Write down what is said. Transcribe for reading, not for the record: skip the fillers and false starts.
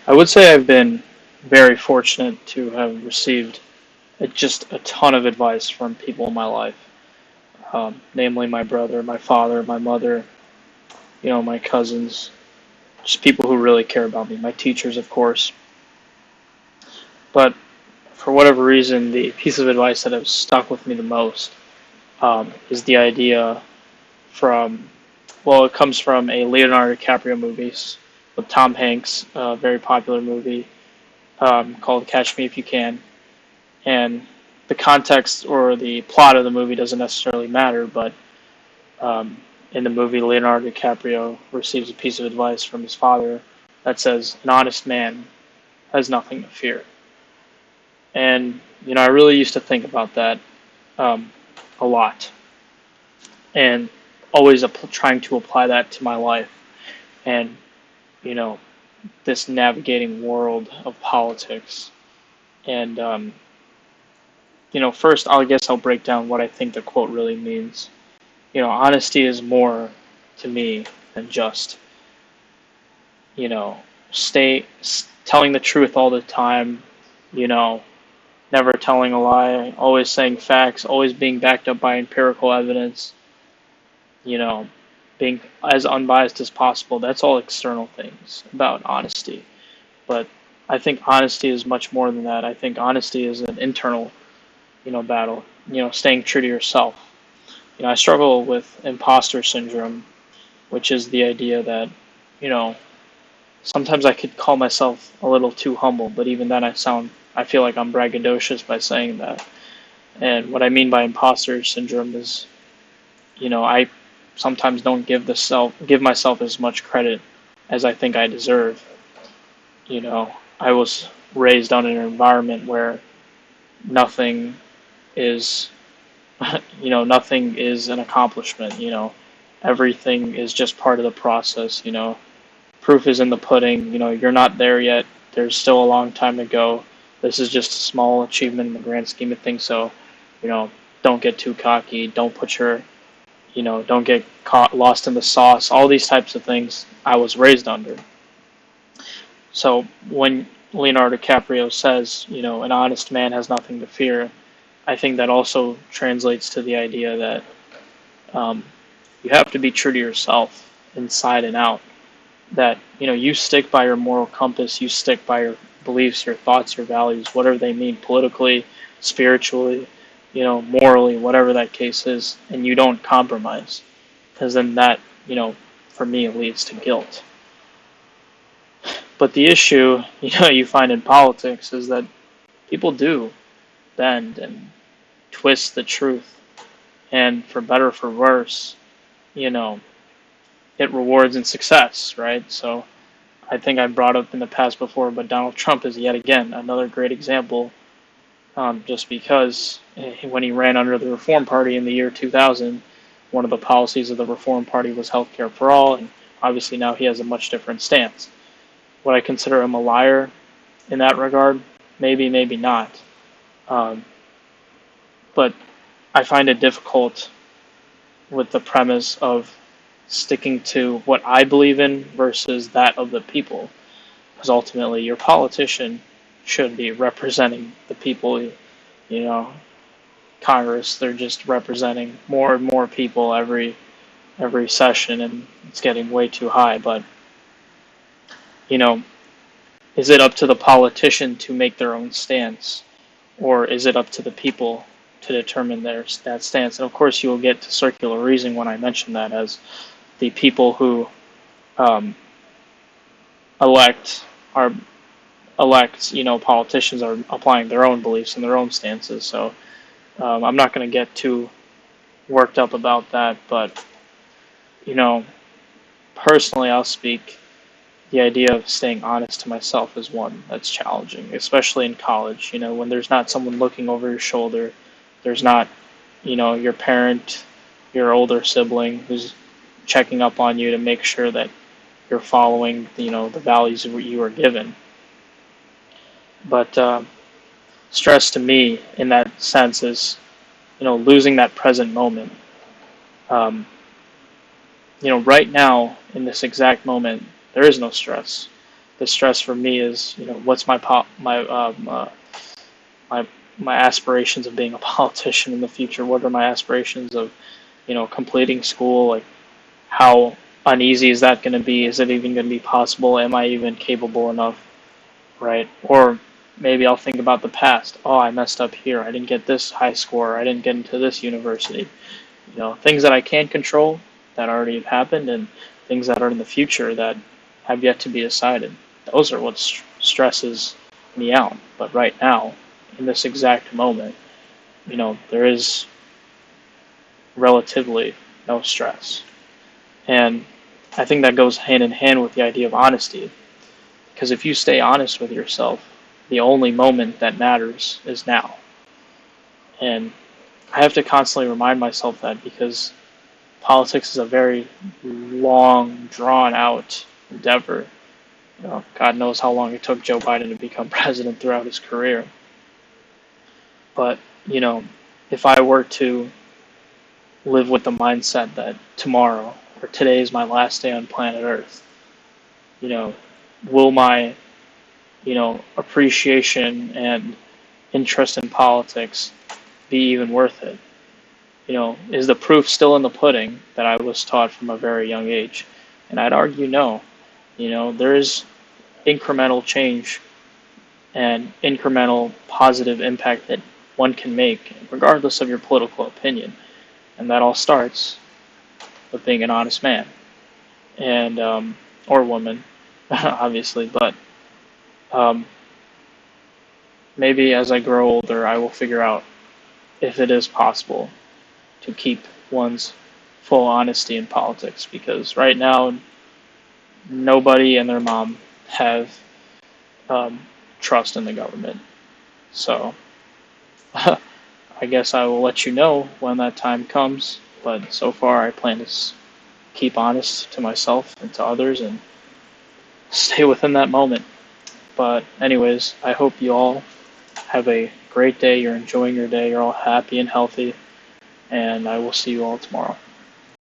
I would say I've been very fortunate to have received just a ton of advice from people in my life, namely my brother, my father, my mother, my cousins, just people who really care about me, my teachers, of course. But for whatever reason, the piece of advice that has stuck with me the most is the idea from, well, it comes from a Leonardo DiCaprio movie with Tom Hanks, a very popular movie called Catch Me If You Can. And the context or the plot of the movie doesn't necessarily matter, but um, in the movie, Leonardo DiCaprio receives a piece of advice from his father that says, "An honest man has nothing to fear." And I really used to think about that um, a lot, and always trying to apply that to my life. And you know, this navigating world of politics. And first, I guess I'll break down what I think the quote really means. Honesty is more to me than just, you know, telling the truth all the time, you know, never telling a lie, always saying facts, always being backed up by empirical evidence, you know, being as unbiased as possible. That's all external things about honesty. But I think honesty is much more than that. I think honesty is an internal, battle, staying true to yourself. I struggle with imposter syndrome, which is the idea that, you know, sometimes I could call myself a little too humble, but even then I feel like I'm braggadocious by saying that. And what I mean by imposter syndrome is, I sometimes don't give myself as much credit as I think I deserve. I was raised on an environment where nothing is, nothing is an accomplishment. Everything is just part of the process. Proof is in the pudding. You're not there yet. There's still a long time to go. This is just a small achievement in the grand scheme of things. So, you know, don't get too cocky. Don't get caught lost in the sauce. All these types of things I was raised under. So when Leonardo DiCaprio says, an honest man has nothing to fear, I think that also translates to the idea that um, you have to be true to yourself inside and out. That you stick by your moral compass, you stick by your beliefs, your thoughts, your values, whatever they mean politically, spiritually, morally, whatever that case is, and you don't compromise, because then that for me it leads to guilt. But the issue you find in politics is that people do bend and twist the truth, and for better or for worse, you know it rewards in success, right? So I think I brought up in the past before, but Donald Trump is yet again another great example. Just because when he ran under the Reform Party in the year 2000, one of the policies of the Reform Party was healthcare for all, and obviously now he has a much different stance. Would I consider him a liar in that regard? Maybe, maybe not. Um, but I find it difficult with the premise of sticking to what I believe in versus that of the people. Because ultimately, your politician should be representing the people. You know, Congress, they're just representing more and more people every session, and it's getting way too high. But you know, is it up to the politician to make their own stance, or is it up to the people to determine that stance? And of course, you will get to circular reasoning when I mention that, as the people who um, elect are politicians are applying their own beliefs and their own stances. So I'm not going to get too worked up about that, but you know, personally, I'll speak. The idea of staying honest to myself is one that's challenging, especially in college. When there's not someone looking over your shoulder, there's not, your parent, your older sibling who's checking up on you to make sure that you're following, the values that you are given. But stress to me in that sense is, losing that present moment. Um, right now, in this exact moment, there is no stress. the stress for me is, what's my my aspirations of being a politician in the future? What are my aspirations of, completing school? Like, how uneasy is that going to be? Is it even going to be possible? Am I even capable enough? Right? Or maybe I'll think about the past. Oh, I messed up here. I didn't get this high score. I didn't get into this university. Things that I can control that already have happened, and things that are in the future that have yet to be decided. Those are what stresses me out. But right now, in this exact moment, there is relatively no stress. And I think that goes hand in hand with the idea of honesty. Because if you stay honest with yourself, the only moment that matters is now. And I have to constantly remind myself that, because politics is a very long, drawn out endeavor. God knows how long it took Joe Biden to become president throughout his career. But, if I were to live with the mindset that tomorrow or today is my last day on planet Earth, will my, appreciation and interest in politics be even worth it? Is the proof still in the pudding that I was taught from a very young age? And I'd argue no. There is incremental change and incremental positive impact that one can make, regardless of your political opinion. And that all starts with being an honest man and or woman, obviously. But maybe as I grow older, I will figure out if it is possible to keep one's full honesty in politics, because right now nobody and their mom have trust in the government. So I guess I will let you know when that time comes, but so far I plan to keep honest to myself and to others and stay within that moment. But anyways, I hope you all have a great day, you're enjoying your day, you're all happy and healthy, and I will see you all tomorrow.